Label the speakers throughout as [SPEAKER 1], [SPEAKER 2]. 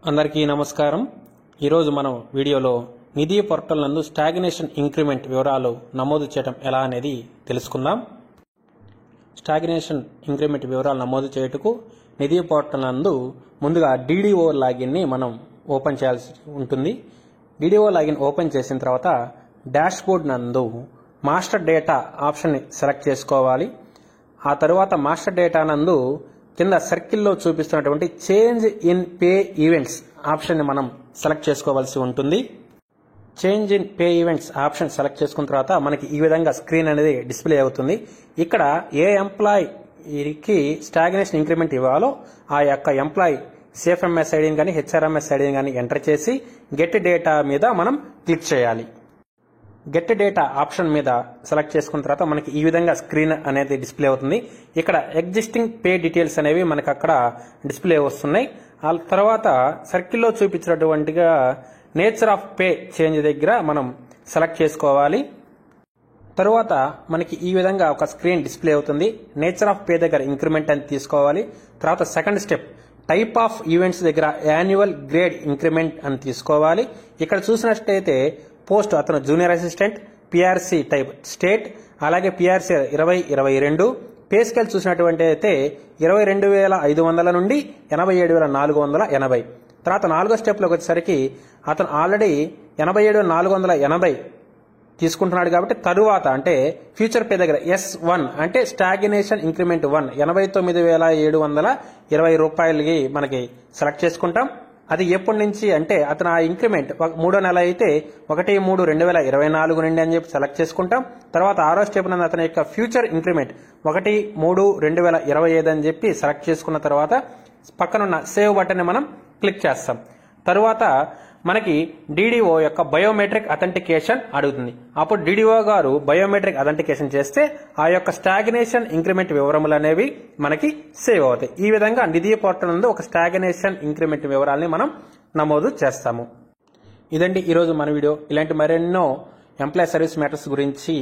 [SPEAKER 1] అందరికీ నమస్కారం. ఈరోజు మనం వీడియోలో నిధి పోర్టల్ నందు స్టాగ్నేషన్ ఇంక్రిమెంట్ వివరాలు నమోదు చేయడం ఎలా అనేది తెలుసుకుందాం. స్టాగ్నేషన్ ఇంక్రిమెంట్ వివరాలు నమోదు చేయుటకు నిధి పోర్టల్ నందు ముందుగా DDO లాగిన్ ని మనం ఓపెన్ చేయాల్సి ఉంటుంది. DDO లాగిన్ ఓపెన్ చేసిన తర్వాత డాష్ బోర్డ్ నందు మాస్టర్ డేటా ఆప్షన్ ని సెలెక్ట్ చేసుకోవాలి. ఆ తర్వాత మాస్టర్ డేటా నందు కింద సర్కిల్లో చూపిస్తున్నటువంటి change in pay events option ని మనం సెలెక్ట్ చేసుకోవాల్సి ఉంటుంది. Change in pay events option select చేసుకున్న తర్వాత మనకి ఈ విధంగా స్క్రీన్ అనేది డిస్ప్లే అవుతుంది. ఇక్కడ ఏ ఎంప్లాయీకి స్టాగ్నేషన్ ఇంక్రిమెంట్ ఇవ్వాలో ఆ యొక్క ఎంప్లాయీ CFMS ఐడిని కానీ HRMS ఐడిని కానీ ఎంటర్ చేసి గెట్ డేటా మీద మనం క్లిక్ చేయాలి. గెట్ డేటా ఆప్షన్ మీద సెలెక్ట్ చేసుకున్న తర్వాత మనకి ఈ విధంగా స్క్రీన్ అనేది డిస్ప్లే అవుతుంది. ఇక్కడ ఎగ్జిస్టింగ్ పే డీటెయిల్స్ అనేవి మనకి అక్కడ డిస్ప్లే వస్తున్నాయి. ఆ తర్వాత సర్కిల్లో చూపించినటువంటిగా నేచర్ ఆఫ్ పే చేంజ్ దగ్గర మనం సెలెక్ట్ చేసుకోవాలి. తరువాత మనకి ఈ విధంగా ఒక స్క్రీన్ డిస్ప్లే అవుతుంది. నేచర్ ఆఫ్ పే దగ్గర ఇంక్రిమెంట్ అని తీసుకోవాలి. తర్వాత second step type of events దగ్గర యాన్యువల్ గ్రేడ్ ఇంక్రిమెంట్ అని తీసుకోవాలి. ఇక్కడ చూసినట్లయితే పోస్ట్ అతను junior assistant, PRC type state, అలాగే PRC 2022, పే స్కేల్ చూసినటువంటి అయితే 22,500 నుండి 87,480. తర్వాత నాలుగో స్టెప్లోకి వచ్చేసరికి అతను ఆల్రెడీ 87,480 తీసుకుంటున్నాడు కాబట్టి తరువాత అంటే ఫ్యూచర్ పే దగ్గర S1 అంటే స్టాగ్నేషన్ ఇంక్రిమెంట్ 1 89,720 రూపాయలకి మనకి సెలెక్ట్ చేసుకుంటాం. అది ఎప్పటి నుంచి అంటే అతను ఆ ఇంక్రిమెంట్ మూడో నెల అయితే 1/3/2024 నుండి అని చెప్పి సెలెక్ట్ చేసుకుంటాం. తర్వాత ఆరో స్టెప్ నందు అతని యొక్క ఫ్యూచర్ ఇంక్రిమెంట్ 1/3/2025 అని చెప్పి సెలెక్ట్ చేసుకున్న తర్వాత పక్కనున్న సేవ్ బటన్ ని మనం క్లిక్ చేస్తాం. తరువాత మనకి DDO యొక్క బయోమెట్రిక్ అథెంటికేషన్ అడుగుతుంది. అప్పుడు DDO గారు బయోమెట్రిక్ అథెంటికేషన్ చేస్తే ఆ యొక్క స్టాగ్నేషన్ ఇంక్రిమెంట్ వివరములు అనేవి మనకి సేవ్ అవుతాయి. ఈ విధంగా నిధి పోర్టల్ నందు ఒక స్టాగ్నేషన్ ఇంక్రిమెంట్ వివరాలని మనం నమోదు చేస్తాము. ఇదండి ఈరోజు మన వీడియో. ఇలాంటి మరెన్నో ఎంప్లాయీ సర్వీస్ మ్యాటర్స్ గురించి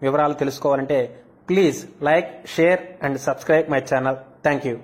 [SPEAKER 1] వివరాలు తెలుసుకోవాలంటే please like, share and subscribe my channel. Thank you.